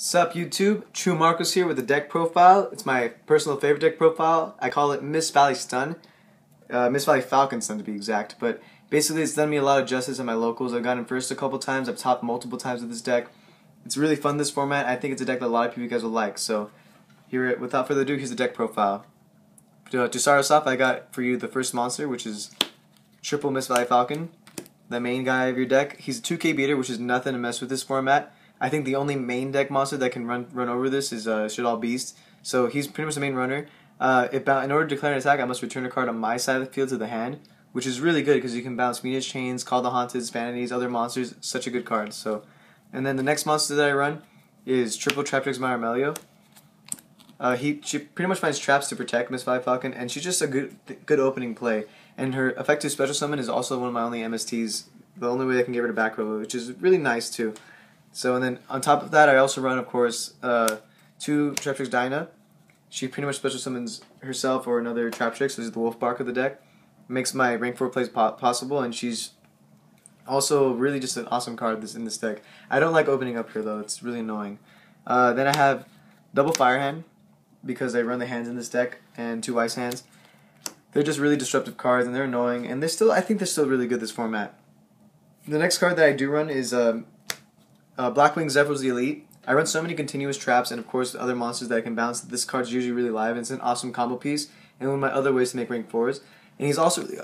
Sup YouTube, True Marcos here with the deck profile. It's my personal favorite deck profile. I call it Miss Valley Stun. Miss Valley Falcon Stun to be exact. But basically it's done me a lot of justice at my locals. I've gotten first a couple times, I've topped multiple times with this deck. It's really fun this format. I think it's a deck that a lot of you guys will like. So without further ado, here's the deck profile. To start us off, I got for you the first monster, which is triple Miss Valley Falcon. The main guy of your deck. He's a 2k beater, which is nothing to mess with this format. I think the only main deck monster that can run over this is Shaddoll Beast. So he's pretty much the main runner. In order to declare an attack, I must return a card on my side of the field to the hand, which is really good because you can bounce Fiendish Chains, Call the Haunteds, Vanities, other monsters. Such a good card. And then the next monster that I run is triple Traptrix Myrmeleo. She pretty much finds traps to protect Miss Valley Falcon, and she's just a good opening play. And her effective special summon is also one of my only MSTs, the only way I can get rid of back row, which is really nice too. And then on top of that, I also run, of course, 2 Traptrix Dionaea. She pretty much special summons herself or another Traptrix, which is the wolf bark of the deck. Makes my rank 4 plays possible, and she's also really just an awesome card in this deck. I don't like opening up here though; it's really annoying. Then I have double Fire Hand, because I run the hands in this deck, and 2 Ice Hands. They're just really disruptive cards, and they're annoying, and I think they're still really good this format. The next card that I do run is Blackwing Zephyros the Elite. I run so many continuous traps, and of course other monsters that I can bounce. This card's usually really live, and it's an awesome combo piece, and one of my other ways to make rank 4s. And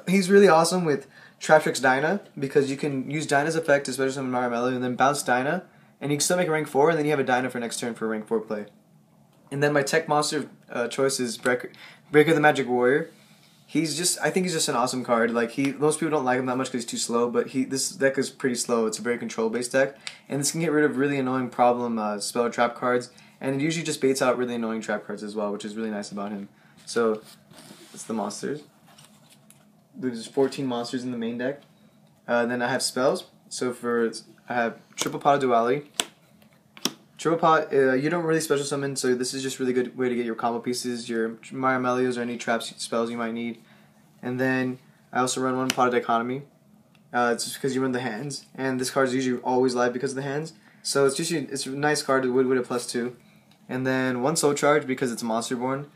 he's really awesome with Traptrix Dionaea, because you can use Dionaea's effect to special summon Myrmeleo, and then bounce Dionaea, and you can still make a rank 4, and then you have a Dionaea for next turn for rank 4 play. And then my tech monster choice is Breaker the Magic Warrior. I think he's just an awesome card. Most people don't like him that much because he's too slow, but this deck is pretty slow. It's a very control-based deck, and this can get rid of really annoying problem spell or trap cards, and it usually just baits out really annoying trap cards as well, which is really nice about him. So, that's the monsters. There's 14 monsters in the main deck. Then I have spells. I have triple Pot of Duality. Triple Pot, you don't really special summon, so this is just a really good way to get your combo pieces, your Myrmeleos, or any traps spells you might need. And then I also run 1 Pot of Dichotomy. It's just because you run the hands, and this card is usually always live because of the hands. So it's a nice card with a +2. And then 1 Soul Charge because it's Monster Born.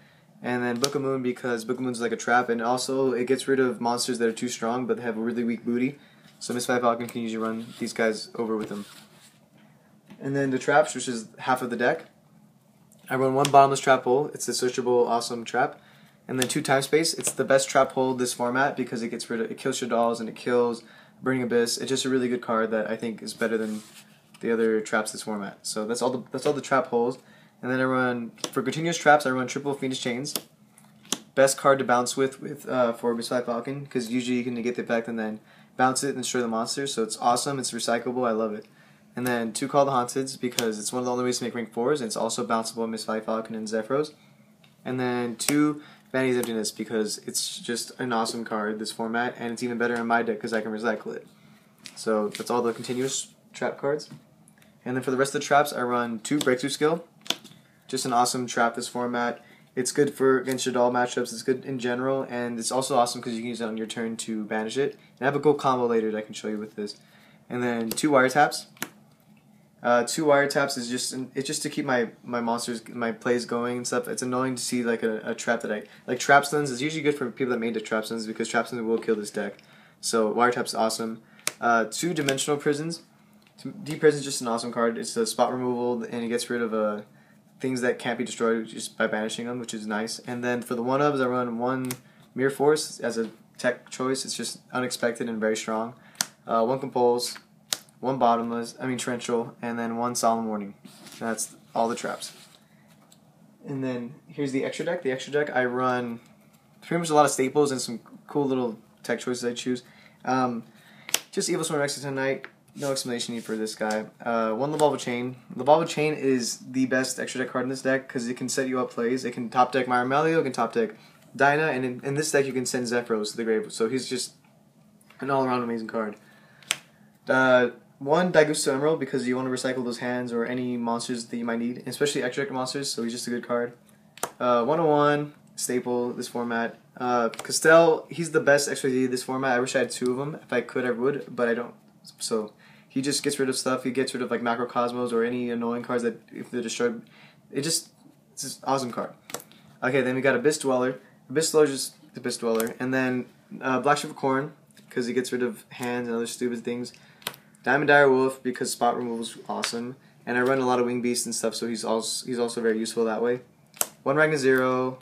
And then Book of Moon because Book of Moon's like a trap, and also it gets rid of monsters that are too strong but they have a really weak booty. So Miss Valley Falcon can usually run these guys over with them. And then the traps, which is half of the deck. I run 1 Bottomless Trap Hole. It's a searchable, awesome trap. And then 2 Time Space. It's the best trap hole this format because it kills Shaddolls and it kills Burning Abyss. It's just a really good card that I think is better than the other traps this format. So that's all the trap holes. And then I run, for continuous traps, I run triple Fiendish Chains. Best card to bounce for Miss Valley Falcon, because usually you can negate the effect and then bounce it and destroy the monster. So it's awesome. It's recyclable. I love it. And then 2 Call the Haunteds, because it's one of the only ways to make rank 4s, and it's also bounceable in Miss Valley Falcon and Zephyros. And then 2 Vanity's Emptiness, because it's just an awesome card, this format, and it's even better in my deck because I can recycle it. So that's all the continuous trap cards. And then for the rest of the traps, I run 2 Breakthrough Skill. Just an awesome trap, this format. It's good against Shaddoll matchups, it's good in general, and it's also awesome because you can use it on your turn to banish it. And I have a cool combo later that I can show you with this. And then 2 Wiretaps. 2 Wiretaps is just to keep my plays going and stuff. It's annoying to see like a trap that like trap stuns is usually good for people that made the trap stuns because trap stuns will kill this deck. So Wiretap's awesome. 2 Dimensional Prisons. D-Prison is just an awesome card. It's a spot removal and it gets rid of things that can't be destroyed just by banishing them, which is nice. And then for the 1-ofs, I run 1 Mirror Force as a tech choice. It's just unexpected and very strong. 1 Compulse. 1 Bottomless, Torrential, and then 1 Solemn Warning. That's all the traps. And then here's the extra deck. The extra deck, I run pretty much a lot of staples and some cool little tech choices I choose. Just Evilswarm Exciton Knight. No explanation need for this guy. 1 Lavalval Chain. Lavalval Chain is the best extra deck card in this deck because it can set you up plays. It can top deck Myrmeleo, it can top deck Dionaea, and in this deck you can send Zephyros to the grave. So he's just an all-around amazing card. 1 Daigusto Emeral because you want to recycle those hands or any monsters that you might need, especially extra deck monsters, so he's just a good card. 101 staple this format. Castel, he's the best XYZ this format. I wish I had 2 of them. If I could, I would, but I don't. So he just gets rid of stuff. He gets rid of like Macrocosmos or any annoying cards that if they're destroyed, it's just awesome card. Okay, then we got Abyss Dweller. Abyss Dweller is just Abyss Dweller, and then Blackship of Corn because he gets rid of hands and other stupid things. Diamond Dire Wolf because spot removal is awesome, and I run a lot of Wing Beasts and stuff, so he's also very useful that way. One Ragnazero,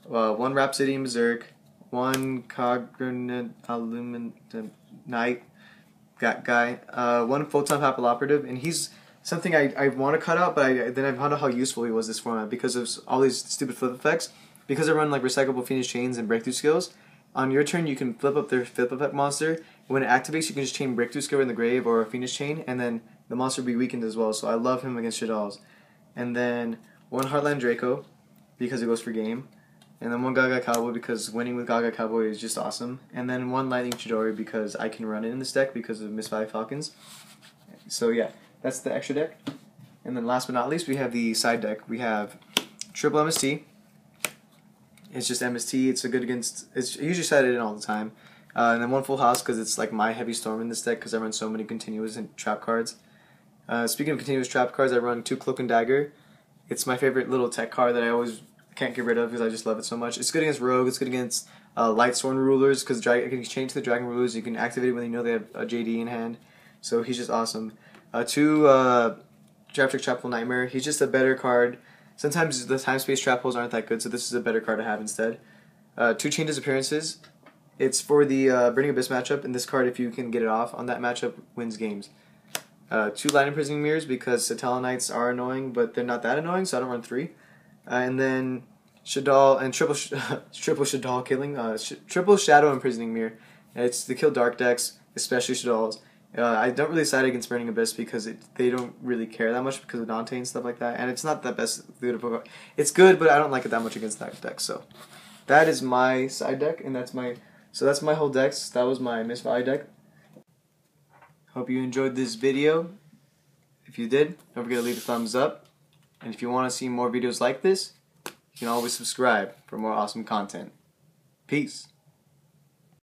one Rhapsody and Berserk, one Antiluminescent Knight guy, one Photon Pappilloperative, and he's something I want to cut out, but then I found out how useful he was this format because of all these stupid flip effects. Because I run like recyclable Fiendish Chains and breakthrough skills, on your turn you can flip up their flip effect monster. When it activates, you can just chain breakthrough skill in the grave or a Fiendish Chain, and then the monster will be weakened as well. So I love him against Shaddolls. And then one Heartlandraco because it goes for game. And then one Gagaga Cowboy because winning with Gagaga Cowboy is just awesome. And then one Lightning Chidori because I can run it in this deck because of Miss Valley Falcons. So yeah, that's the extra deck. And then last but not least, we have the side deck. We have triple MST. It's just MST. It's a good against. It's usually sided in all the time. And then one Full House because it's like my heavy storm in this deck because I run so many continuous and trap cards. Speaking of continuous trap cards, I run 2 Cloak and Dagger. It's my favorite little tech card that I always can't get rid of because I just love it so much. It's good against Rogue. It's good against Lightsworn Rulers because it can change to the Dragon Rulers. You can activate it when you know they have a JD in hand. So he's just awesome. 2 Traptrix Trapful Nightmare. He's just a better card. Sometimes the time-space trap holes aren't that good, so this is a better card to have instead. 2 Chain Disappearances. It's for the Burning Abyss matchup, and this card, if you can get it off on that matchup, wins games. 2 Light Imprisoning Mirrors, because Satellanites are annoying, but they're not that annoying, so I don't run 3. And then Shaddol, and triple Shaddol killing, triple Shadow Imprisoning Mirror. It's to kill dark decks, especially Shaddolls. I don't really side against Burning Abyss because they don't really care that much because of Dante and stuff like that, and it's not the best. It's good, but I don't like it that much against that deck. So that is my side deck, and that's my whole decks. That was my Miss Valley deck. Hope you enjoyed this video. If you did, don't forget to leave a thumbs up, and if you want to see more videos like this, you can always subscribe for more awesome content. Peace.